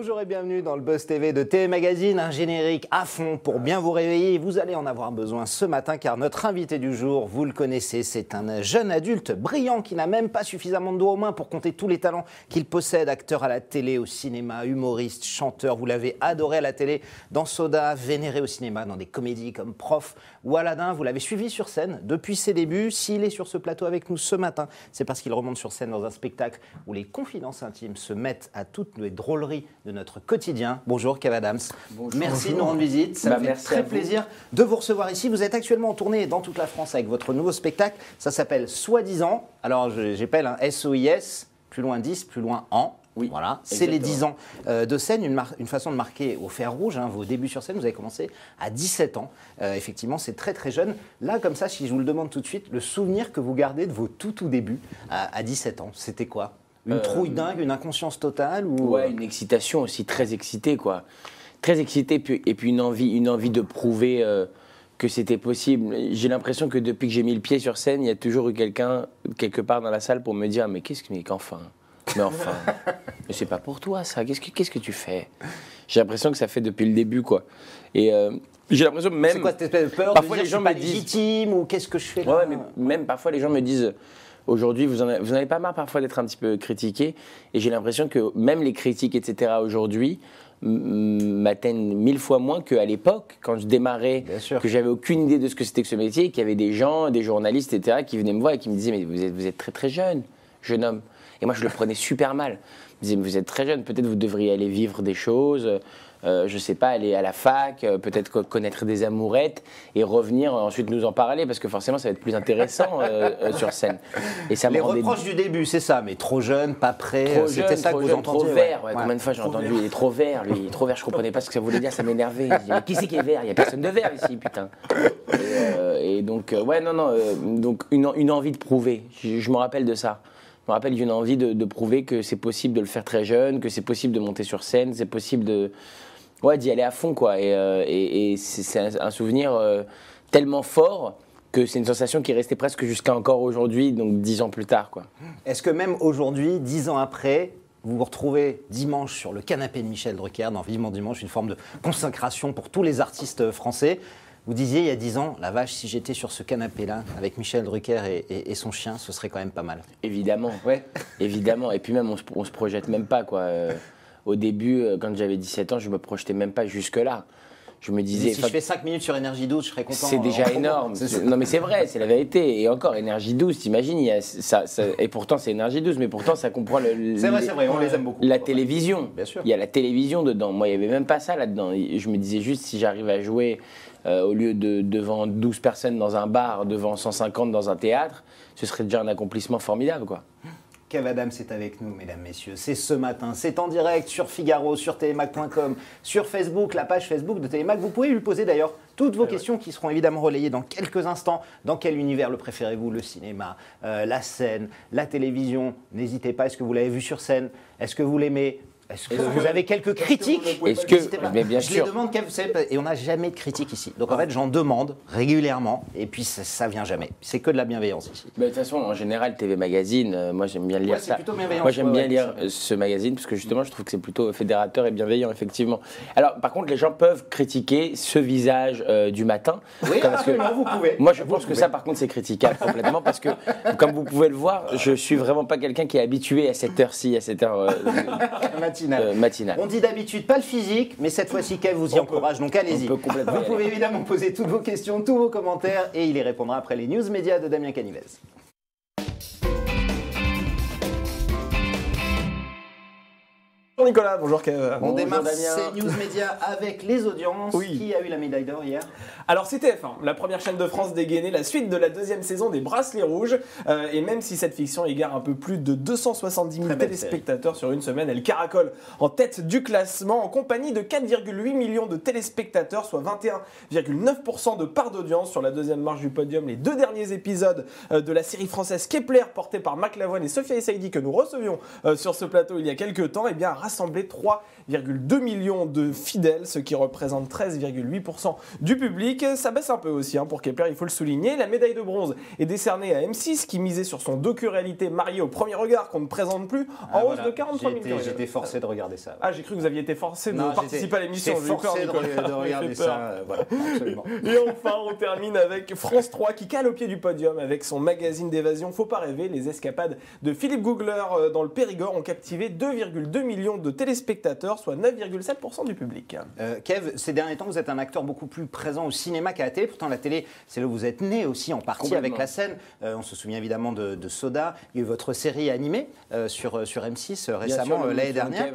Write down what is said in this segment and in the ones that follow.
Bonjour et bienvenue dans le Buzz TV de TV Magazine, un générique à fond pour bien vous réveiller. Vous allez en avoir besoin ce matin car notre invité du jour, vous le connaissez, c'est un jeune adulte brillant qui n'a même pas suffisamment de doigts aux mains pour compter tous les talents qu'il possède. Acteur à la télé, au cinéma, humoriste, chanteur, vous l'avez adoré à la télé dans Soda, vénéré au cinéma dans des comédies comme Prof ou Aladdin. Vous l'avez suivi sur scène depuis ses débuts. S'il est sur ce plateau avec nous ce matin, c'est parce qu'il remonte sur scène dans un spectacle où les confidences intimes se mettent à toutes les drôleries de notre quotidien. Bonjour Kev Adams. Bonjour. Merci de nous rendre visite. Ça me fait très plaisir de vous recevoir ici. Vous êtes actuellement en tournée dans toute la France avec votre nouveau spectacle. Ça s'appelle Soi-disant. Alors j'appelle un SOIS, plus loin 10, plus loin en. Oui, voilà, c'est les 10 ans de scène, une façon de marquer au fer rouge vos débuts sur scène. Vous avez commencé à 17 ans. Effectivement, c'est très très jeune. Là, comme ça, si je vous le demande tout de suite, le souvenir que vous gardez de vos tout débuts à 17 ans, c'était quoi ? Une trouille dingue, une inconscience totale ou... Ouais, une excitation aussi, très excitée, quoi. Très excitée, et puis une envie de prouver que c'était possible. J'ai l'impression que depuis que j'ai mis le pied sur scène, il y a toujours eu quelqu'un, quelque part dans la salle, pour me dire « Mais qu'enfin ?» Mais enfin, mais c'est pas pour toi ça, qu'est-ce que tu fais? J'ai l'impression que ça fait depuis le début, quoi. Et j'ai l'impression même... C'est quoi cette espèce de peur parfois de dire les gens je suis pas me disent, légitime ou qu'est-ce que je fais là? Ouais, mais même parfois les gens me disent aujourd'hui vous en avez pas marre parfois d'être un petit peu critiqué, et j'ai l'impression que même les critiques, etc. aujourd'hui m'atteignent 1000 fois moins qu'à l'époque, quand je démarrais, que j'avais aucune idée de ce que c'était que ce métier, et qu'il y avait des gens, des journalistes, etc. qui venaient me voir et qui me disaient « Mais vous êtes très très jeune homme ». Et moi, je le prenais super mal. Je me disais, vous êtes très jeune, peut-être vous devriez aller vivre des choses, je sais pas, aller à la fac, peut-être connaître des amourettes et revenir ensuite nous en parler, parce que forcément, ça va être plus intéressant sur scène. Et ça les reproches du début, c'est ça, mais trop jeune, pas prêt, c'était ça que vous entendiez. Trop vert, ouais. Combien de fois j'ai entendu, il est trop vert, lui, il est trop vert, je comprenais pas ce que ça voulait dire, ça m'énervait. Mais qui c'est qui est vert? Il y a personne de vert ici, putain. Et donc, donc une envie de prouver, je me rappelle de ça. Je me rappelle d'une envie de prouver que c'est possible de le faire très jeune, que c'est possible de monter sur scène, c'est possible d'y aller à fond, quoi. Et c'est un souvenir tellement fort que c'est une sensation qui est restée presque jusqu'à encore aujourd'hui, donc 10 ans plus tard, quoi. Est-ce que même aujourd'hui, 10 ans après, vous vous retrouvez dimanche sur le canapé de Michel Drucker dans Vivement Dimanche, une forme de consécration pour tous les artistes français? Vous disiez il y a 10 ans, la vache, si j'étais sur ce canapé-là avec Michel Drucker et son chien, ce serait quand même pas mal. Évidemment, ouais. Évidemment. Et puis même, on se projette même pas, quoi. Au début, quand j'avais 17 ans, je me projetais même pas jusque-là. Je me disais... Si je fais 5 minutes sur Énergie 12, je serais content. C'est déjà énorme. Non mais c'est vrai, c'est la vérité. Et encore, Énergie 12, t'imagines, et pourtant c'est Énergie 12, mais pourtant ça comprend c'est vrai, on les aime beaucoup. La télévision. Bien sûr. Il y a la télévision dedans. Moi, il n'y avait même pas ça là-dedans. Je me disais juste, si j'arrive à jouer au lieu de devant 12 personnes dans un bar, devant 150 dans un théâtre, ce serait déjà un accomplissement formidable, quoi. Kev Adams est avec nous, mesdames, messieurs. C'est ce matin, c'est en direct sur Figaro, sur tvmac.com, sur Facebook, la page Facebook de TVMac. Vous pouvez lui poser d'ailleurs toutes vos questions qui seront évidemment relayées dans quelques instants. Dans quel univers le préférez-vous? Le cinéma, la scène, la télévision? N'hésitez pas, est-ce que vous l'avez vu sur scène? Est-ce que vous l'aimez? Est-ce que vous avez quelques critiques? Mais bien sûr. Je les demande, Kev, vous savez, et on n'a jamais de critiques ici. Donc en fait, j'en demande régulièrement, et puis ça vient jamais. C'est que de la bienveillance ici. De toute façon, en général, TV Magazine, moi j'aime bien lire ça. Moi j'aime bien lire ce magazine, parce que justement, je trouve que c'est plutôt fédérateur et bienveillant, effectivement. Alors, par contre, les gens peuvent critiquer ce visage du matin. Oui, absolument, vous pouvez. Moi, je pense que ça, par contre, c'est critiquable complètement, parce que, comme vous pouvez le voir, je suis vraiment pas quelqu'un qui est habitué à cette heure-ci, à cette heure matinale. On dit d'habitude pas le physique, mais cette fois-ci, Kev vous y encourage, donc allez-y. Vous pouvez évidemment poser toutes vos questions, tous vos commentaires, et il y répondra après les news médias de Damien Canivez. Bonjour Nicolas, bonjour Kev. On démarre ces news médias avec les audiences. Oui. Qui a eu la médaille d'or hier? Alors c'est TF1, la première chaîne de France dégainée la suite de la deuxième saison des Bracelets Rouges. Et même si cette fiction égare un peu plus de 270 000 téléspectateurs sur une semaine, elle caracole en tête du classement en compagnie de 4,8 millions de téléspectateurs, soit 21,9% de part d'audience sur la deuxième marche du podium. Les deux derniers épisodes de la série française Kepler, portée par Marc Lavoine et Sophia Essaidi, que nous recevions sur ce plateau il y a quelques temps, eh bien, rassemblent rassemblé 3,2 millions de fidèles, ce qui représente 13,8% du public. Ça baisse un peu aussi pour Kepler, il faut le souligner. La médaille de bronze est décernée à M6 qui misait sur son docu-réalité Marié au premier regard qu'on ne présente plus, en hausse de 43 000. J'étais forcé de regarder ça. Ah, j'ai cru que vous aviez été forcé de participer à l'émission. J'étais forcé de regarder ça, voilà, absolument. Et enfin, on termine avec France 3 qui cale au pied du podium avec son magazine d'évasion Faut pas rêver. Les escapades de Philippe Googler dans le Périgord ont captivé 2,2 millions de téléspectateurs, soit 9,7% du public. Kev, ces derniers temps, vous êtes un acteur beaucoup plus présent au cinéma qu'à la télé. Pourtant, la télé, c'est là où vous êtes né aussi en partie avec la scène. On se souvient évidemment de Soda. Il y a eu votre série animée sur M6 récemment, l'année dernière.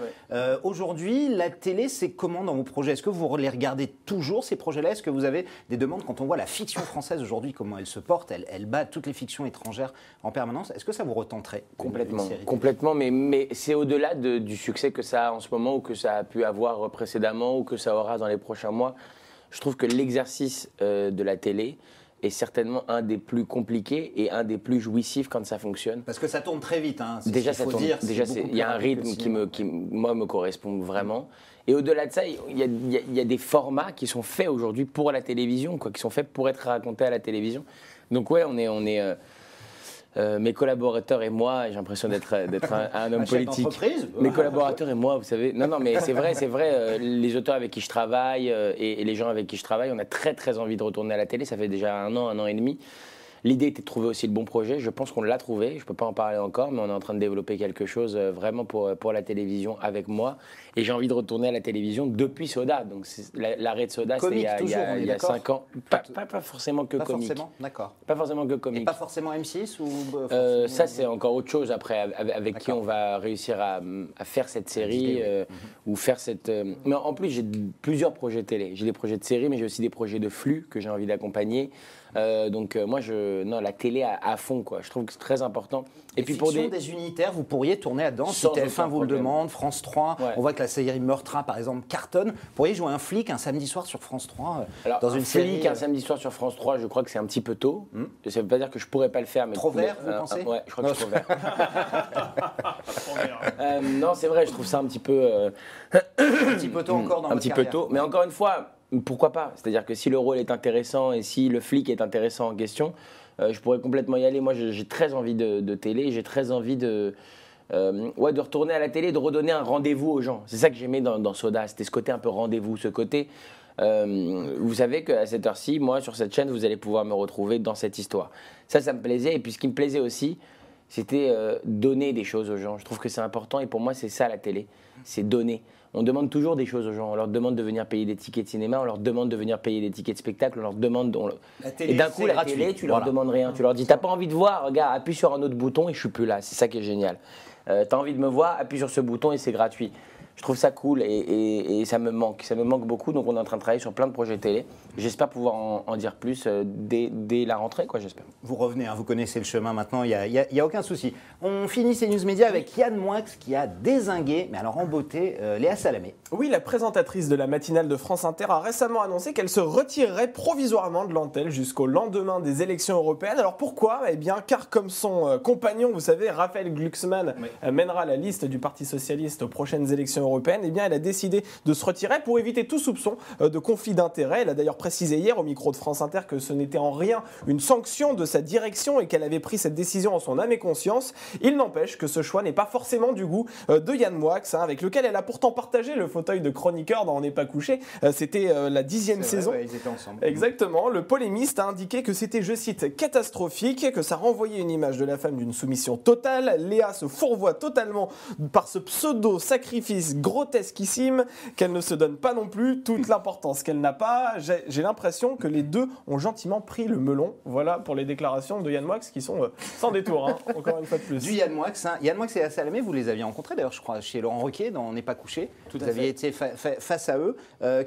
Aujourd'hui, la télé, c'est comment dans vos projets? Est-ce que vous les regardez toujours, ces projets-là? Est-ce que vous avez des demandes quand on voit la fiction française aujourd'hui, comment elle se porte? Elle bat toutes les fictions étrangères en permanence. Est-ce que ça vous retenterait? Complètement, mais c'est au-delà du succès que ça a en ce moment ou que ça a pu avoir précédemment ou que ça aura dans les prochains mois. Je trouve que l'exercice de la télé est certainement un des plus compliqués et un des plus jouissifs quand ça fonctionne. Parce que ça tourne très vite. Déjà, ça tourne. Il y a un rythme qui moi, me correspond vraiment. Et au-delà de ça, il y a des formats qui sont faits aujourd'hui pour la télévision, qui sont faits pour être racontés à la télévision. Donc ouais, on est mes collaborateurs et moi, j'ai l'impression d'être un homme politique. Mes collaborateurs et moi, vous savez. Non, mais c'est vrai. Les auteurs avec qui je travaille et les gens avec qui je travaille, on a très très envie de retourner à la télé. Ça fait déjà un an et demi. L'idée était de trouver aussi le bon projet. Je pense qu'on l'a trouvé. Je ne peux pas en parler encore, mais on est en train de développer quelque chose vraiment pour la télévision avec moi. Et j'ai envie de retourner à la télévision depuis Soda. Donc l'arrêt de Soda, c'était il y a 5 ans. Pas forcément que comique. D'accord. Pas forcément que comique. Et pas forcément M6 ou ça, c'est encore autre chose après, avec qui on va réussir à faire cette série ou faire cette. Mais en plus, j'ai plusieurs projets télé. J'ai des projets de série, mais j'ai aussi des projets de flux que j'ai envie d'accompagner. Donc moi, la télé à fond, quoi. Je trouve que c'est très important. Et puis pour des unitaires, vous pourriez tourner là-dedans. Si TF1 vous le demande, France 3. Ouais. On voit que la série Meurtra, par exemple, cartonne. Vous pourriez jouer un flic un samedi soir sur France 3 dans une série. Un samedi soir sur France 3, je crois que c'est un petit peu tôt. Ça ne veut pas dire que je pourrais pas le faire. Mais trop vert, vous pensez? Ouais, je crois que je suis trop vert. Non, c'est vrai, je trouve ça un petit peu. Un petit peu tôt encore dans votre carrière. Un petit peu tôt, mais encore une fois. Pourquoi pas? C'est-à-dire que si le rôle est intéressant et si le flic est intéressant en question, je pourrais complètement y aller. Moi, j'ai très envie de télé, j'ai très envie de retourner à la télé, de redonner un rendez-vous aux gens. C'est ça que j'aimais dans Soda, c'était ce côté un peu rendez-vous, ce côté... vous savez qu'à cette heure-ci, moi, sur cette chaîne, vous allez pouvoir me retrouver dans cette histoire. Ça me plaisait. Et puis, ce qui me plaisait aussi, c'était donner des choses aux gens. Je trouve que c'est important et pour moi, c'est ça la télé, c'est donner. On demande toujours des choses aux gens. On leur demande de venir payer des tickets de cinéma, on leur demande de venir payer des tickets de spectacle, on leur demande... Et d'un coup, la télé, tu leur demandes rien. Tu leur dis, t'as pas envie de voir, regarde, appuie sur un autre bouton et je suis plus là. C'est ça qui est génial. T'as envie de me voir, appuie sur ce bouton et c'est gratuit. Je trouve ça cool et ça me manque. Ça me manque beaucoup, donc on est en train de travailler sur plein de projets télé. J'espère pouvoir en dire plus dès la rentrée, j'espère. Vous revenez, vous connaissez le chemin maintenant, il n'y a aucun souci. On finit ces news médias avec Yann Moix qui a dézingué, mais alors en beauté, Léa Salamé. Oui, la présentatrice de la matinale de France Inter a récemment annoncé qu'elle se retirerait provisoirement de l'antenne jusqu'au lendemain des élections européennes. Alors pourquoi? Eh bien, car comme son compagnon, vous savez, Raphaël Glucksmann, mènera la liste du Parti Socialiste aux prochaines élections européenne, eh bien, elle a décidé de se retirer pour éviter tout soupçon de conflit d'intérêts. Elle a d'ailleurs précisé hier au micro de France Inter que ce n'était en rien une sanction de sa direction et qu'elle avait pris cette décision en son âme et conscience. Il n'empêche que ce choix n'est pas forcément du goût de Yann Moix, avec lequel elle a pourtant partagé le fauteuil de chroniqueur dans On n'est pas couché. C'était la 10e saison. Vrai, ils étaient ensemble. Exactement. Le polémiste a indiqué que c'était, je cite, catastrophique, que ça renvoyait une image de la femme d'une soumission totale. Léa se fourvoie totalement par ce pseudo-sacrifice grotesquissime qu'elle ne se donne pas non plus toute l'importance qu'elle n'a pas. J'ai l'impression que les deux ont gentiment pris le melon. Voilà pour les déclarations de Yann Moix qui sont sans détour, encore une fois de plus. Du Yann Moix. Yann Moix et Léa Salamé, vous les aviez rencontrés d'ailleurs, je crois, chez Laurent Ruquier dans On n'est pas couché. Vous aviez été face à eux.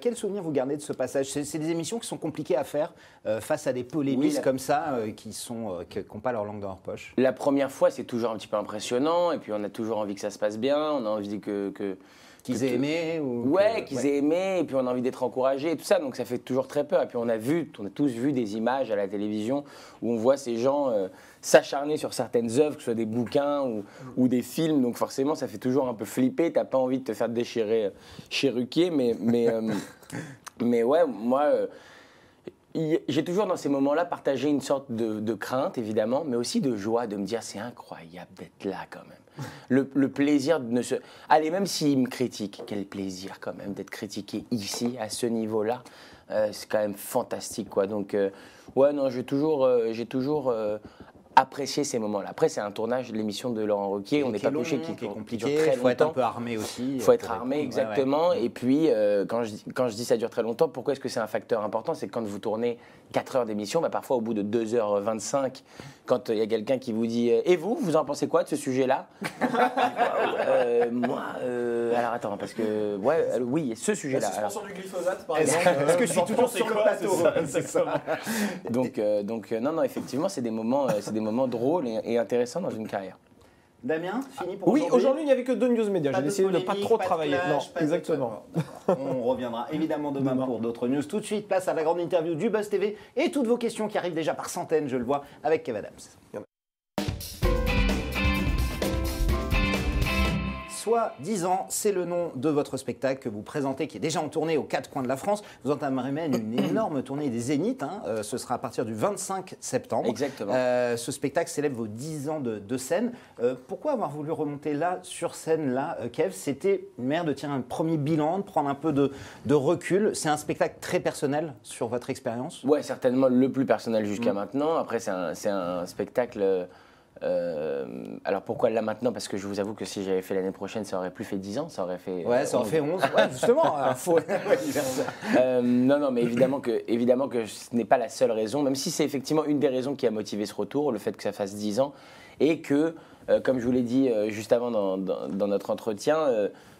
Quel souvenir vous gardez de ce passage? C'est des émissions qui sont compliquées à faire face à des polémistes comme ça qui n'ont pas leur langue dans leur poche. La première fois, c'est toujours un petit peu impressionnant et puis on a toujours envie que ça se passe bien. On a envie que Qu'ils aient aimé qu'ils aient aimé, et puis on a envie d'être encouragé, et tout ça, donc ça fait toujours très peur. Et puis on a tous vu des images à la télévision où on voit ces gens s'acharner sur certaines œuvres, que ce soit des bouquins ou des films, donc forcément ça fait toujours un peu flipper, t'as pas envie de te faire déchirer chez Ruquier, mais ouais, moi... j'ai toujours dans ces moments-là partagé une sorte de crainte, évidemment, mais aussi de joie, de me dire c'est incroyable d'être là quand même. Le plaisir de ne se... Allez, même s'ils me critiquent, quel plaisir quand même d'être critiqué ici, à ce niveau-là. C'est quand même fantastique, quoi. Donc, ouais, non, j'ai toujours apprécier ces moments-là. Après, c'est un tournage de l'émission de Laurent Ruquier, on n'est pas couché, qui est compliqué, il faut être un peu armé aussi. Il faut être armé, exactement. Ouais. Et puis, quand je dis ça dure très longtemps, pourquoi est-ce que c'est un facteur important? C'est que quand vous tournez 4 heures d'émission, parfois au bout de 2h25, quand il y a quelqu'un qui vous dit « Et vous en pensez quoi de ce sujet-là » Moi, alors attends, parce que, oui, ce sujet-là. La suspension du glyphosate, par exemple. Est-ce que je suis toujours sur le plateau? C'est ça. Donc, non, effectivement, c'est des moments drôles et intéressants dans une carrière. Damien, fini pour aujourd'hui? Oui, aujourd'hui, il n'y avait que 2 news médias. J'ai décidé de ne pas trop travailler. Non, exactement. On reviendra évidemment demain pour d'autres news. Tout de suite, place à la grande interview du Buzz TV et toutes vos questions qui arrivent déjà par centaines, je le vois, avec Kev Adams. Soit 10 ans, c'est le nom de votre spectacle que vous présentez, qui est déjà en tournée aux 4 coins de la France. Vous entamerez même une énorme tournée des Zéniths. Ce sera à partir du 25 septembre. Exactement. Ce spectacle célèbre vos 10 ans de scène. Pourquoi avoir voulu remonter là, sur scène, là, Kev? C'était une manière de tirer un premier bilan, de prendre un peu de recul. C'est un spectacle très personnel sur votre expérience? Ouais, certainement le plus personnel jusqu'à maintenant. Après, c'est un spectacle... alors pourquoi là maintenant? Parce que je vous avoue que si j'avais fait l'année prochaine, ça aurait plus fait 10 ans, ça aurait fait... ça aurait fait 11, ouais, justement. Non, mais évidemment que ce n'est pas la seule raison, même si c'est effectivement une des raisons qui a motivé ce retour, le fait que ça fasse 10 ans, et que, comme je vous l'ai dit juste avant dans notre entretien,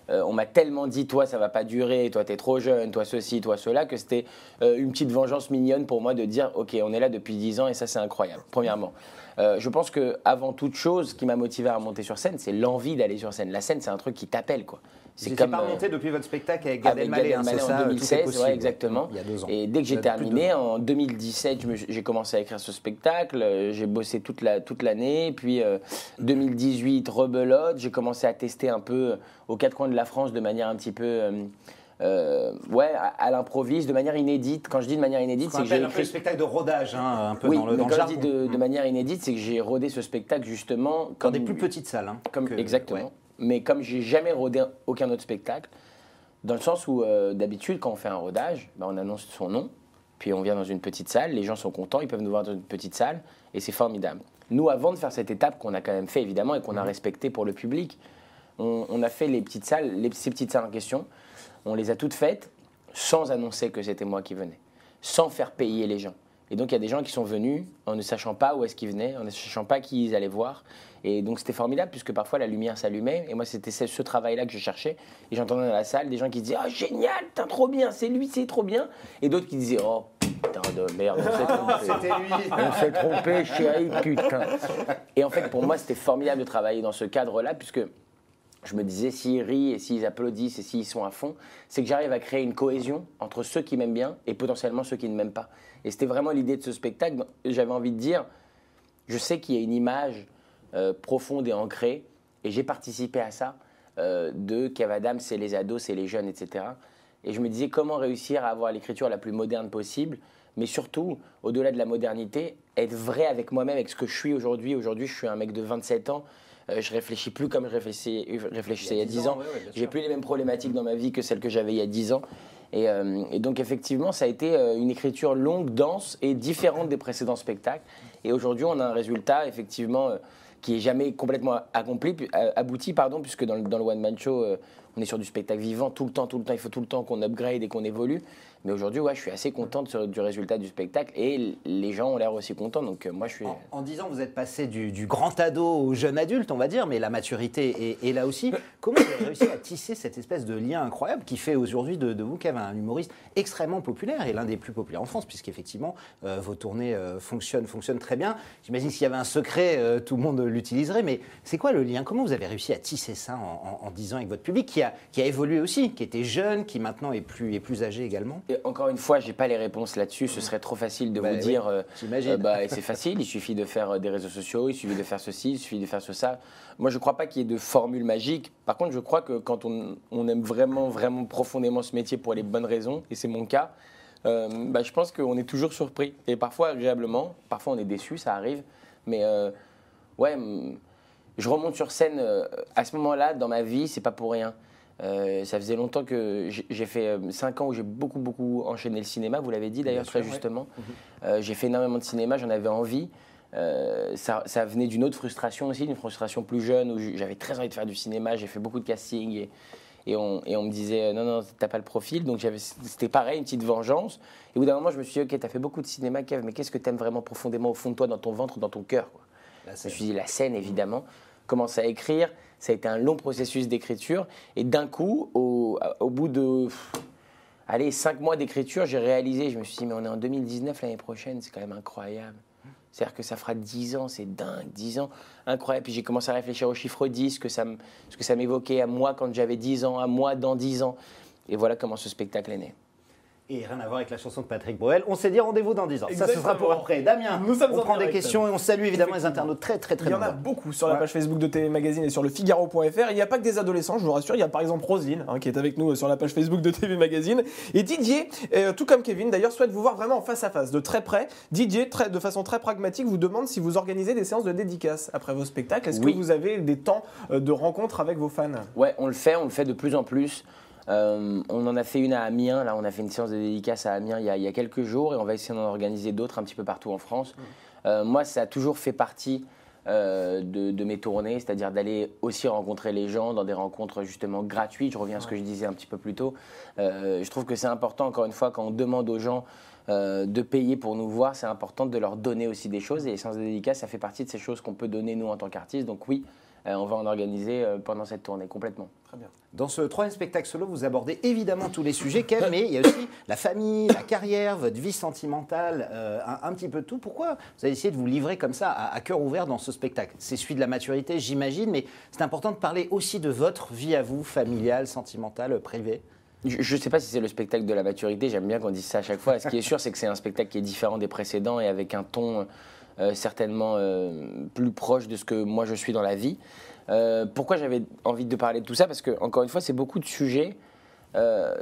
on m'a tellement dit, toi ça va pas durer, toi t'es trop jeune, toi ceci, toi cela, que c'était une petite vengeance mignonne pour moi de dire, ok, on est là depuis 10 ans et ça c'est incroyable, premièrement. Je pense qu'avant toute chose, ce qui m'a motivé à monter sur scène, c'est l'envie d'aller sur scène. La scène, c'est un truc qui t'appelle, quoi. C'est comme pas remonté depuis votre spectacle avec Gad Elmaleh, en 2016, ouais, exactement. Il y a 2 ans. Et dès que j'ai terminé, en 2017, j'ai commencé à écrire ce spectacle. J'ai bossé toute l'année. Puis 2018, rebelote. J'ai commencé à tester un peu aux 4 coins de la France de manière un petit peu... à l'improviste, de manière inédite. Quand je dis de manière inédite, c'est que j'ai écrit le spectacle de rodage, un peu oui, dans le quand jargon. je dis de manière inédite, c'est que j'ai rodé ce spectacle justement dans des plus petites salles. Exactement. Ouais. Mais comme j'ai jamais rodé aucun autre spectacle, dans le sens où d'habitude, quand on fait un rodage, on annonce son nom, puis on vient dans une petite salle, les gens sont contents, ils peuvent nous voir dans une petite salle, et c'est formidable. Nous, avant de faire cette étape qu'on a quand même fait évidemment et qu'on a respecté pour le public, on a fait les petites salles, ces petites salles en question. On les a toutes faites sans annoncer que c'était moi qui venais, sans faire payer les gens. Et donc, il y a des gens qui sont venus en ne sachant pas où est-ce qu'ils venaient, en ne sachant pas qui ils allaient voir. Et donc, c'était formidable puisque parfois la lumière s'allumait. Et moi, c'était ce travail-là que je cherchais. Et j'entendais dans la salle des gens qui disaient « Oh, génial, putain, trop bien, c'est lui, c'est trop bien !» Et d'autres qui disaient « Oh, putain de merde, on s'est trompé. C'était lui. On s'est trompé, chérie, putain. » Et en fait, pour moi, c'était formidable de travailler dans ce cadre-là puisque je me disais, s'ils rient et s'ils applaudissent et s'ils sont à fond, c'est que j'arrive à créer une cohésion entre ceux qui m'aiment bien et potentiellement ceux qui ne m'aiment pas. Et c'était vraiment l'idée de ce spectacle. J'avais envie de dire, je sais qu'il y a une image profonde et ancrée, et j'ai participé à ça, de Kev Adams, c'est les ados, c'est les jeunes, etc. Et je me disais, comment réussir à avoir l'écriture la plus moderne possible, mais surtout, au-delà de la modernité, être vrai avec moi-même, avec ce que je suis aujourd'hui. Aujourd'hui, je suis un mec de 27 ans. Je réfléchis plus comme je réfléchissais il y a 10 ans. J'ai plus les mêmes problématiques dans ma vie que celles que j'avais il y a 10 ans. Et donc effectivement, ça a été une écriture longue, dense et différente des précédents spectacles. Et aujourd'hui, on a un résultat effectivement qui est jamais complètement abouti, puisque dans le One Man Show, on est sur du spectacle vivant tout le temps. Il faut tout le temps qu'on upgrade et qu'on évolue. Mais aujourd'hui, je suis assez contente du résultat du spectacle et les gens ont l'air aussi contents. Donc moi, je suis... En 10 ans, vous êtes passé du grand ado au jeune adulte, on va dire, mais la maturité est là aussi. Comment vous avez réussi à tisser cette espèce de lien incroyable qui fait aujourd'hui de vous, Kev, un humoriste extrêmement populaire et l'un des plus populaires en France, puisqu'effectivement, vos tournées fonctionnent très bien. J'imagine s'il y avait un secret, tout le monde l'utiliserait. Mais c'est quoi le lien? Comment vous avez réussi à tisser ça en 10 ans avec votre public qui qui a évolué aussi, qui était jeune, qui maintenant est plus âgé également. Et encore une fois, j'ai pas les réponses là-dessus. Ce serait trop facile de vous dire. J'imagine. C'est facile. Il suffit de faire des réseaux sociaux, il suffit de faire ceci, il suffit de faire ça. Moi, je crois pas qu'il y ait de formule magique. Par contre, je crois que quand on aime vraiment, vraiment profondément ce métier pour les bonnes raisons, et c'est mon cas, je pense qu'on est toujours surpris. Et parfois agréablement, parfois on est déçu, ça arrive. Mais je remonte sur scène à ce moment-là dans ma vie, c'est pas pour rien. Ça faisait longtemps que j'ai fait 5 ans où j'ai beaucoup enchaîné le cinéma, vous l'avez dit d'ailleurs très justement. J'ai fait énormément de cinéma, j'en avais envie. Ça venait d'une autre frustration aussi, d'une frustration plus jeune où j'avais très envie de faire du cinéma, j'ai fait beaucoup de casting et on me disait non, t'as pas le profil. Donc c'était pareil, une petite vengeance. Et au bout d'un moment, je me suis dit, ok, t'as fait beaucoup de cinéma, Kev, mais qu'est-ce que t'aimes vraiment profondément au fond de toi, dans ton ventre, dans ton cœur, quoi. Je me suis dit, la scène, évidemment. Commence à écrire. Ça a été un long processus d'écriture. Et d'un coup, au bout de 5 mois d'écriture, j'ai réalisé, je me suis dit, mais on est en 2019 l'année prochaine, c'est quand même incroyable. C'est-à-dire que ça fera 10 ans, c'est dingue, 10 ans, incroyable. Puis j'ai commencé à réfléchir au chiffre 10, ce que ça m'évoquait à moi quand j'avais 10 ans, à moi dans 10 ans. Et voilà comment ce spectacle est né. Et rien à voir avec la chanson de Patrick Bruel. On s'est dit rendez-vous dans 10 ans. Exactement. Ça, ce sera pour après. Damien, on prend des questions et on salue évidemment les internautes très Il y en a beaucoup sur la page Facebook de TV Magazine et sur le Figaro.fr. Il n'y a pas que des adolescents, je vous rassure. Il y a par exemple Roselyne qui est avec nous sur la page Facebook de TV Magazine. Et Didier, tout comme Kevin d'ailleurs, souhaite vous voir vraiment en face à face, de très près. Didier, de façon très pragmatique, vous demande si vous organisez des séances de dédicaces après vos spectacles. Est-ce que vous avez des temps de rencontre avec vos fans? Ouais, on le fait de plus en plus. On en a fait une à Amiens, là on a fait une séance de dédicace à Amiens il y a quelques jours et on va essayer d'en organiser d'autres un petit peu partout en France. Moi ça a toujours fait partie de mes tournées, c'est-à-dire d'aller aussi rencontrer les gens dans des rencontres justement gratuites. Je reviens à ce que je disais un petit peu plus tôt. Je trouve que c'est important, encore une fois, quand on demande aux gens de payer pour nous voir, c'est important de leur donner aussi des choses et les séances de dédicace ça fait partie de ces choses qu'on peut donner nous en tant qu'artistes. Donc oui, on va en organiser pendant cette tournée complètement. Très bien. Dans ce 3e spectacle solo, vous abordez évidemment tous les sujets, Kev, mais il y a aussi la famille, la carrière, votre vie sentimentale, un petit peu de tout. Pourquoi vous avez décidé de vous livrer comme ça à cœur ouvert dans ce spectacle? C'est celui de la maturité, j'imagine, mais c'est important de parler aussi de votre vie à vous, familiale, sentimentale, privée. Je ne sais pas si c'est le spectacle de la maturité, j'aime bien qu'on dise ça à chaque fois. Ce qui est sûr, c'est que c'est un spectacle qui est différent des précédents et avec un ton certainement plus proche de ce que moi je suis dans la vie. Pourquoi j'avais envie de parler de tout ça? Parce que, encore une fois, c'est beaucoup de sujets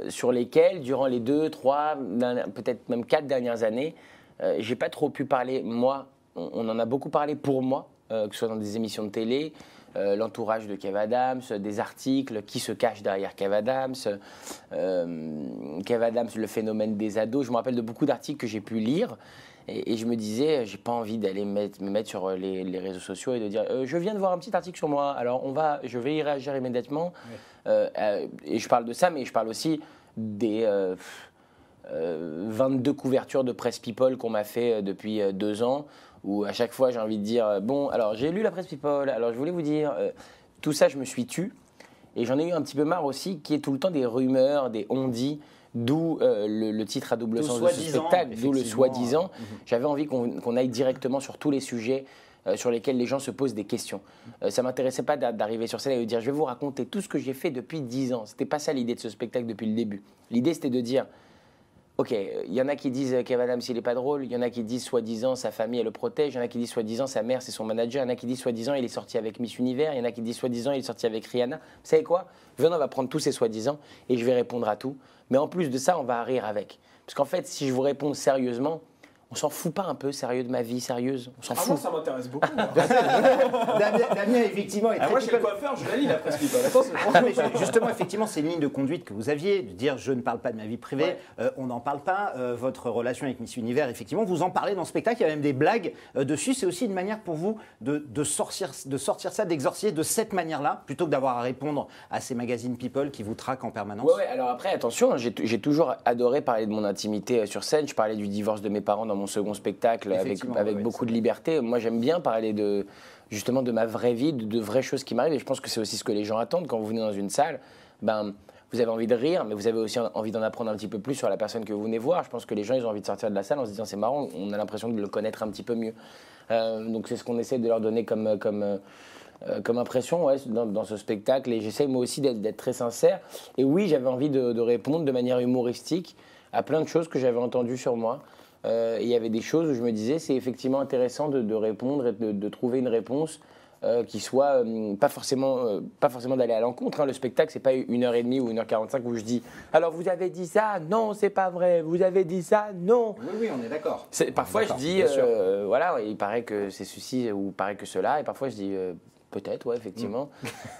sur lesquels, durant les 2, 3, peut-être même 4 dernières années, j'ai pas trop pu parler, moi. On en a beaucoup parlé pour moi, que ce soit dans des émissions de télé, l'entourage de Kev Adams, des articles, qui se cache derrière Kev Adams, le phénomène des ados. Je me rappelle de beaucoup d'articles que j'ai pu lire. Et je me disais, j'ai pas envie d'aller me mettre sur les réseaux sociaux et de dire je viens de voir un petit article sur moi, alors je vais y réagir immédiatement. Et je parle de ça, mais je parle aussi des 22 couvertures de Presse People qu'on m'a fait depuis 2 ans, où à chaque fois j'ai envie de dire bon, alors j'ai lu la Presse People, alors je voulais vous dire, tout ça je me suis tu. Et j'en ai eu un petit peu marre aussi, qu'il y ait tout le temps des rumeurs, des on-dit. D'où le titre à double sens de ce spectacle, d'où le soi-disant. J'avais envie qu'on aille directement sur tous les sujets sur lesquels les gens se posent des questions. Ça ne m'intéressait pas d'arriver sur scène et de dire je vais vous raconter tout ce que j'ai fait depuis 10 ans. Ce n'était pas ça l'idée de ce spectacle depuis le début. L'idée c'était de dire ok, il y en a qui disent Kev Adams il n'est pas drôle, il y en a qui disent soi-disant sa famille elle le protège, il y en a qui disent soi-disant sa mère c'est son manager, il y en a qui disent soi-disant il est sorti avec Miss Univers, il y en a qui disent soi-disant il est sorti avec Rihanna. Vous savez quoi? Venez, on va prendre tous ces soi-disant et je vais répondre à tout. Mais en plus de ça, on va rire avec. Parce qu'en fait, si je vous réponds sérieusement, on s'en fout pas un peu sérieux de ma vie sérieuse? On s'en fout. Moi, ça m'intéresse beaucoup. Damien, effectivement, est très moi, chez le coiffeur, je la lis la Presse People. Justement, effectivement, c'est une ligne de conduite que vous aviez, de dire je ne parle pas de ma vie privée, on n'en parle pas. Votre relation avec Miss Univers, effectivement, vous en parlez dans le spectacle, il y a même des blagues dessus. C'est aussi une manière pour vous de sortir ça, d'exorciser de cette manière-là, plutôt que d'avoir à répondre à ces magazines People qui vous traquent en permanence. Ouais, alors après, attention, j'ai toujours adoré parler de mon intimité sur scène. Je parlais du divorce de mes parents dans mon second spectacle avec beaucoup de liberté. Moi, j'aime bien parler justement de ma vraie vie, de vraies choses qui m'arrivent. Et je pense que c'est aussi ce que les gens attendent quand vous venez dans une salle. Vous avez envie de rire, mais vous avez aussi envie d'en apprendre un petit peu plus sur la personne que vous venez voir. Je pense que les gens, ils ont envie de sortir de la salle en se disant c'est marrant, on a l'impression de le connaître un petit peu mieux. Donc c'est ce qu'on essaie de leur donner comme comme impression ouais, dans ce spectacle. Et j'essaye moi aussi d'être très sincère. Et oui, j'avais envie de répondre de manière humoristique à plein de choses que j'avais entendues sur moi. Il y avait des choses où je me disais c'est effectivement intéressant de répondre et de trouver une réponse qui soit pas forcément d'aller à l'encontre. Hein. Le spectacle, c'est pas 1h30 ou 1h45 où je dis alors vous avez dit ça, non, c'est pas vrai, vous avez dit ça, non. Oui, on est d'accord. Parfois je dis voilà, il paraît que c'est ceci ou il paraît que cela, et parfois je dis peut-être, ouais, effectivement.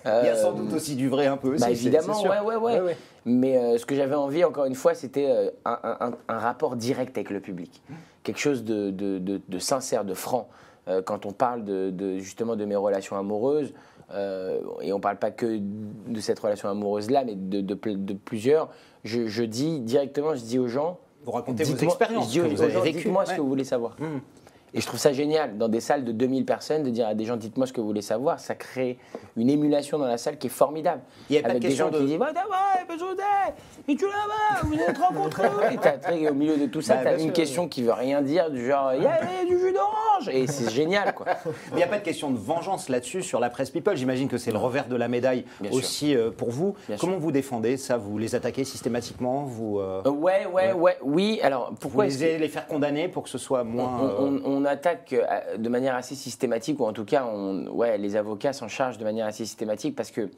Il y a sans doute aussi du vrai un peu. Bah, évidemment, c'est sûr. Ouais. Mais ce que j'avais envie, encore une fois, c'était un rapport direct avec le public. Quelque chose de sincère, de franc. Quand on parle justement de mes relations amoureuses, et on ne parle pas que de cette relation amoureuse-là, mais de plusieurs, je dis directement, je dis aux gens... Vous racontez vos expériences que vous avez vécues. Dites-moi ce que vous voulez savoir. Et je trouve ça génial, dans des salles de 2000 personnes, de dire à des gens, dites-moi ce que vous voulez savoir. Ça crée une émulation dans la salle qui est formidable. Il n'y a pas de question qui disent, et tu là-bas, vous êtes rencontrés. Et au milieu de tout ça, tu as une question qui veut rien dire, du genre, il y a du jus d'orange. Et c'est génial, quoi. Il n'y a pas de question de vengeance là-dessus sur la presse people. J'imagine que c'est le revers de la médaille aussi pour vous. Comment vous défendez ça? Vous les attaquez systématiquement Oui, alors pourquoi vous les faire condamner pour que ce soit moins... On attaque de manière assez systématique, ou en tout cas, les avocats s'en chargent de manière assez systématique, parce que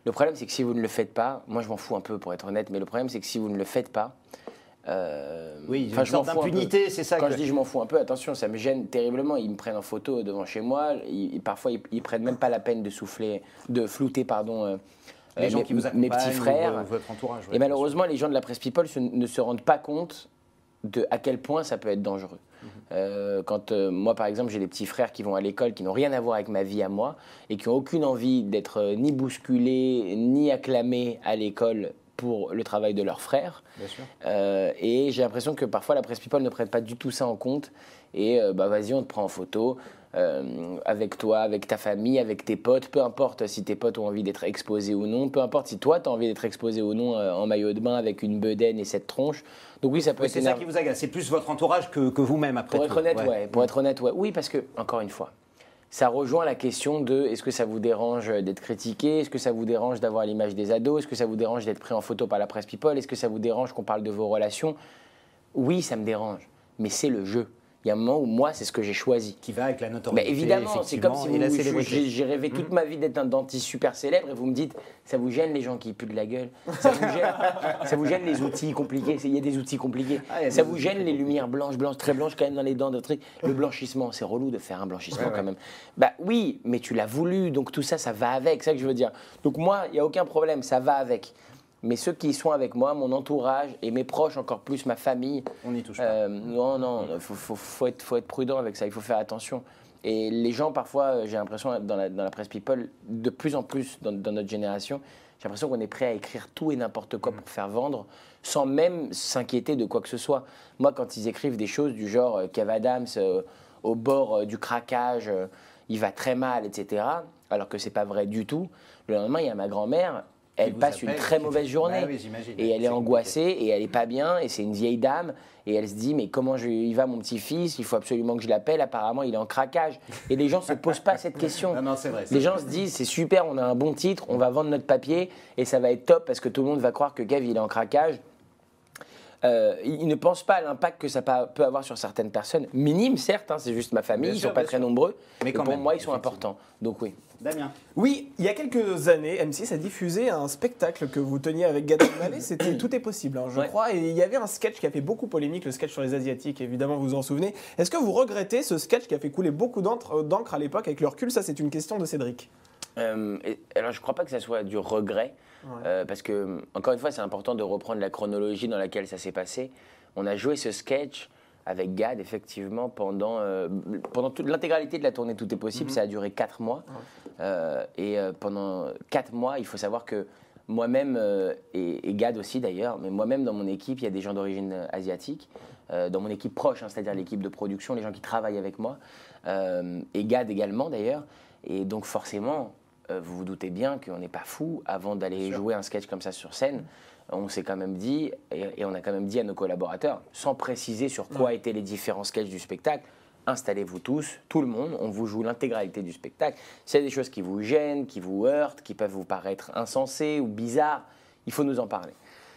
le problème, c'est que si vous ne le faites pas, moi je m'en fous un peu pour être honnête, mais le problème, c'est que si vous ne le faites pas, oui, une sorte d'impunité, c'est ça. Quand je dis je m'en fous un peu, attention, ça me gêne terriblement. Ils me prennent en photo devant chez moi, parfois ils prennent même pas la peine de flouter, les gens qui vous accompagnent, mes petits frères, votre entourage. Et malheureusement, les gens de la presse people ne se rendent pas compte à quel point ça peut être dangereux. Quand moi, par exemple, j'ai des petits frères qui vont à l'école, qui n'ont rien à voir avec ma vie à moi, et qui n'ont aucune envie d'être ni bousculés, ni acclamés à l'école pour le travail de leurs frères. Bien sûr. Et j'ai l'impression que parfois la presse people ne prête pas du tout ça en compte. Et vas-y, on te prend en photo avec toi, avec ta famille, avec tes potes. Peu importe si tes potes ont envie d'être exposés ou non. Peu importe si toi, tu as envie d'être exposé ou non en maillot de bain avec une bedaine et cette tronche. Donc oui, ça peut être c'est ça qui vous agace. C'est plus votre entourage que vous-même après. Pour être honnête, ouais. Oui, parce que, encore une fois, ça rejoint la question de est-ce que ça vous dérange d'être critiqué? Est-ce que ça vous dérange d'avoir l'image des ados? Est-ce que ça vous dérange d'être pris en photo par la presse people? Est-ce que ça vous dérange qu'on parle de vos relations? Oui, ça me dérange, mais c'est le jeu. Il y a un moment où moi, c'est ce que j'ai choisi. Qui va avec la notoriété. Mais évidemment, c'est comme si j'ai rêvé toute ma vie d'être un dentiste super célèbre et vous me dites, ça vous gêne les gens qui puent de la gueule? Ça vous gêne les outils compliqués? Il y a des outils compliqués. Ça vous gêne les lumières blanches, très blanches quand même dans les dents de trucs? Le blanchissement, c'est relou de faire un blanchissement quand même. Bah oui, mais tu l'as voulu, donc tout ça, ça va avec, c'est ça que je veux dire. Donc moi, il n'y a aucun problème, ça va avec. Mais ceux qui sont avec moi, mon entourage et mes proches, encore plus ma famille, on n'y touche pas. Non, faut être prudent avec ça, il faut faire attention. Et les gens, parfois, j'ai l'impression, dans la presse people, de plus en plus dans notre génération, j'ai l'impression qu'on est prêt à écrire tout et n'importe quoi pour faire vendre, sans même s'inquiéter de quoi que ce soit. Moi, quand ils écrivent des choses du genre Kev Adams au bord du craquage, il va très mal, etc., alors que c'est pas vrai du tout, le lendemain, il y a ma grand-mère. Elle passe une très mauvaise journée et elle est angoissée et elle n'est pas bien et c'est une vieille dame et elle se dit mais comment il va mon petit-fils, il faut absolument que je l'appelle, apparemment il est en craquage et les gens ne se posent pas cette question. Non, c'est vrai, les gens se disent c'est super, on a un bon titre, on va vendre notre papier et ça va être top parce que tout le monde va croire que Kev il est en craquage. Ils ne pensent pas à l'impact que ça peut avoir sur certaines personnes, minime certes, hein, c'est juste ma famille, ils ne sont pas très nombreux, mais pour moi ils sont importants, donc oui. Damien. Oui, il y a quelques années, M6 a diffusé un spectacle que vous teniez avec Gad Elmaleh, c'était Tout est possible, hein, je crois, et il y avait un sketch qui a fait beaucoup polémique, le sketch sur les Asiatiques, évidemment vous vous en souvenez. Est-ce que vous regrettez ce sketch qui a fait couler beaucoup d'encre à l'époque avec le recul? Ça c'est une question de Cédric. Alors je ne crois pas que ça soit du regret, parce que, encore une fois, c'est important de reprendre la chronologie dans laquelle ça s'est passé. On a joué ce sketch avec Gad, effectivement, pendant toute l'intégralité de la tournée Tout est possible. Ça a duré 4 mois. Pendant 4 mois, il faut savoir que moi-même, et Gad aussi d'ailleurs, mais moi-même dans mon équipe, il y a des gens d'origine asiatique. Dans mon équipe proche, hein, c'est-à-dire l'équipe de production, les gens qui travaillent avec moi. Et Gad également d'ailleurs. Et donc forcément, vous vous doutez bien qu'on n'est pas fou avant d'aller jouer un sketch comme ça sur scène. On s'est quand même dit, et on a quand même dit à nos collaborateurs, sans préciser sur quoi étaient les différents sketchs du spectacle, installez-vous tous, tout le monde, on vous joue l'intégralité du spectacle. S'il y a des choses qui vous gênent, qui vous heurtent, qui peuvent vous paraître insensées ou bizarres, il faut nous en parler.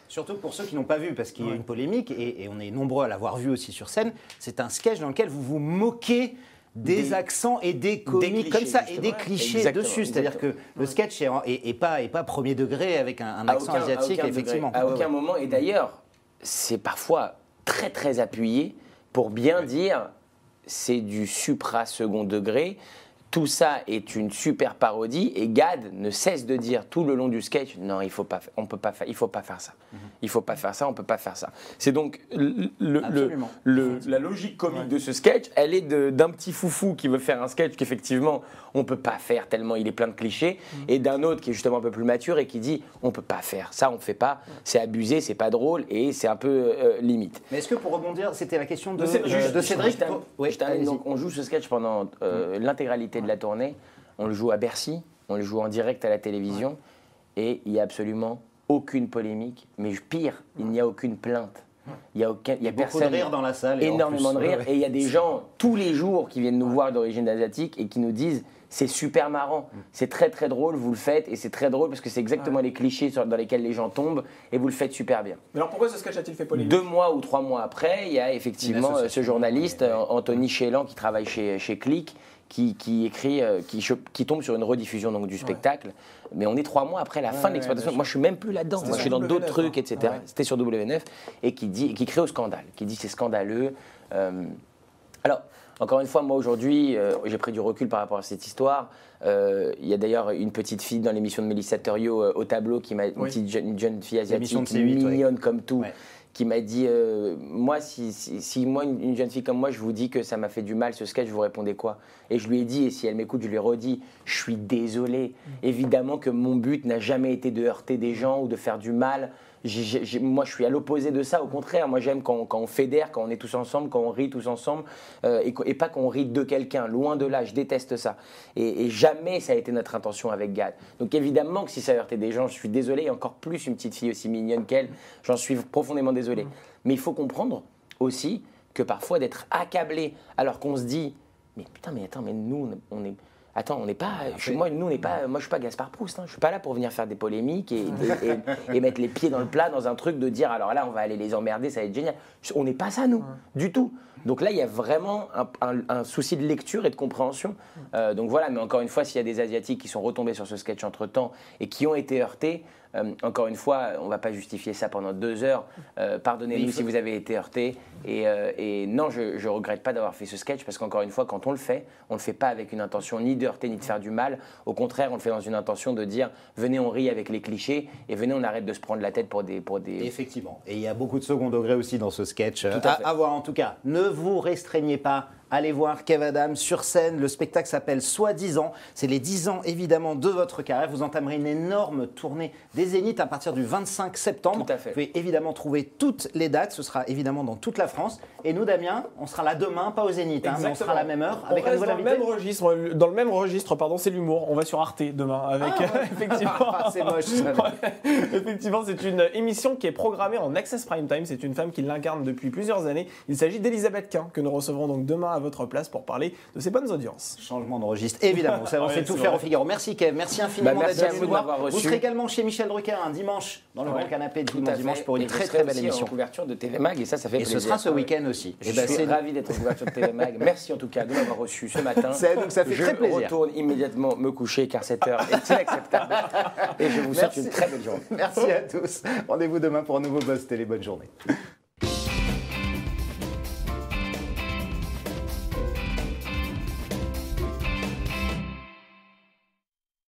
Surtout pour ceux qui n'ont pas vu, parce qu'il y a une polémique, et on est nombreux à l'avoir vu aussi sur scène, c'est un sketch dans lequel vous vous moquez des accents et des comiques comme ça, et des clichés dessus. C'est-à-dire que le sketch est pas premier degré avec un accent asiatique, effectivement. À aucun moment, et d'ailleurs, c'est parfois très très appuyé pour bien dire c'est du supra-second degré. Tout ça est une super parodie et Gad ne cesse de dire tout le long du sketch non, il faut pas faire ça. Il faut pas faire ça, on peut pas faire ça. C'est donc la logique comique de ce sketch, elle est d'un petit foufou qui veut faire un sketch qu'effectivement on peut pas faire tellement il est plein de clichés et d'un autre qui est justement un peu plus mature et qui dit on peut pas faire ça, on fait pas, c'est abusé, c'est pas drôle et c'est un peu limite. Mais est-ce que pour rebondir, c'était la question de Cédric donc on joue ce sketch pendant l'intégralité de la tournée, on le joue à Bercy, on le joue en direct à la télévision et il n'y a absolument aucune polémique, mais pire, il n'y a aucune plainte. Il y a personne. Beaucoup de rire dans la salle. Énormément de rire. Et il y a des gens tous les jours qui viennent nous voir d'origine asiatique et qui nous disent c'est super marrant, c'est très très drôle, vous le faites et c'est très drôle parce que c'est exactement les clichés dans lesquels les gens tombent et vous le faites super bien. Mais alors pourquoi ce sketch a-t-il fait polémique ? 2 mois ou 3 mois après, il y a effectivement ce journaliste Anthony Chélan qui travaille chez Click qui écrit, qui tombe sur une rediffusion donc, du spectacle. Mais on est 3 mois après la fin de l'exploitation. Moi, je suis même plus là-dedans. Moi, je suis dans d'autres trucs, etc. C'était sur W9 et qui crée au scandale, qui dit c'est scandaleux. Alors, encore une fois, moi aujourd'hui, j'ai pris du recul par rapport à cette histoire. Il y a d'ailleurs une petite fille dans l'émission de Mélissa Theriault au tableau qui m'a une jeune fille asiatique mignonne comme tout. Qui m'a dit, moi, si moi, une jeune fille comme moi, je vous dis que ça m'a fait du mal ce sketch, vous répondez quoi ? Et je lui ai dit, et si elle m'écoute, je lui ai redit, je suis désolé. Évidemment que mon but n'a jamais été de heurter des gens ou de faire du mal. Moi, je suis à l'opposé de ça. Au contraire, moi, j'aime quand on fédère, quand on est tous ensemble, quand on rit tous ensemble, et pas qu'on rit de quelqu'un. Loin de là, je déteste ça. Et jamais ça a été notre intention avec Gad. Donc évidemment que si ça heurtait des gens, je suis désolé. Et encore plus une petite fille aussi mignonne qu'elle, j'en suis profondément désolé. Mais il faut comprendre aussi que parfois d'être accablé alors qu'on se dit, mais putain, mais attends, mais nous, on est... Attends, on n'est pas. Moi, je suis pas Gaspard Proust. Hein. Je suis pas là pour venir faire des polémiques et mettre les pieds dans le plat dans un truc de dire alors là, on va aller les emmerder, ça va être génial. On n'est pas ça, nous, du tout. Donc là, il y a vraiment un souci de lecture et de compréhension. Donc voilà, mais encore une fois, s'il y a des Asiatiques qui sont retombés sur ce sketch entre-temps et qui ont été heurtés, encore une fois, on ne va pas justifier ça pendant 2 heures. Pardonnez-nous si vous avez été heurtés. Et non, je ne regrette pas d'avoir fait ce sketch parce qu'encore une fois, quand on le fait pas avec une intention ni de heurter ni de faire du mal. Au contraire, on le fait dans une intention de dire venez, on rit avec les clichés et venez, on arrête de se prendre la tête pour des... Effectivement. Et il y a beaucoup de second degré aussi dans ce sketch. À voir en tout cas. Ne vous restreignez pas. Allez voir Kev Adams sur scène. Le spectacle s'appelle Soi-disant. C'est les 10 ans, évidemment, de votre carrière. Vous entamerez une énorme tournée des Zéniths à partir du 25 septembre. Tout à fait. Vous pouvez évidemment trouver toutes les dates. Ce sera évidemment dans toute la France. Et nous, Damien, on sera là demain, pas au Zénith, mais on sera à la même heure. Avec un nouvel invité. Dans le même registre, c'est l'humour. On va sur Arte demain. Avec, effectivement. C'est moche. Effectivement, c'est une émission qui est programmée en Access Prime Time. C'est une femme qui l'incarne depuis plusieurs années. Il s'agit d'Elisabeth Quint, que nous recevrons donc demain à votre place pour parler de ses bonnes audiences. Changement de registre, évidemment. Vous savez, on sait tout faire au Figaro. Merci Kev, merci infiniment d'être venu nous voir. Vous serez également chez Michel Drucker un dimanche dans le Grand Canapé dimanche pour une très très belle émission. En couverture de TV Mag et ça fait plaisir. Et ce sera ce week-end aussi. Je suis ravi d'être en couverture de TV Mag. Merci en tout cas de m'avoir reçu ce matin. Donc ça fait très plaisir. Je retourne immédiatement me coucher car cette heure est inacceptable. Et je vous souhaite une très belle journée. Merci à tous. Rendez-vous demain pour un nouveau Buzz Télé. Bonne journée.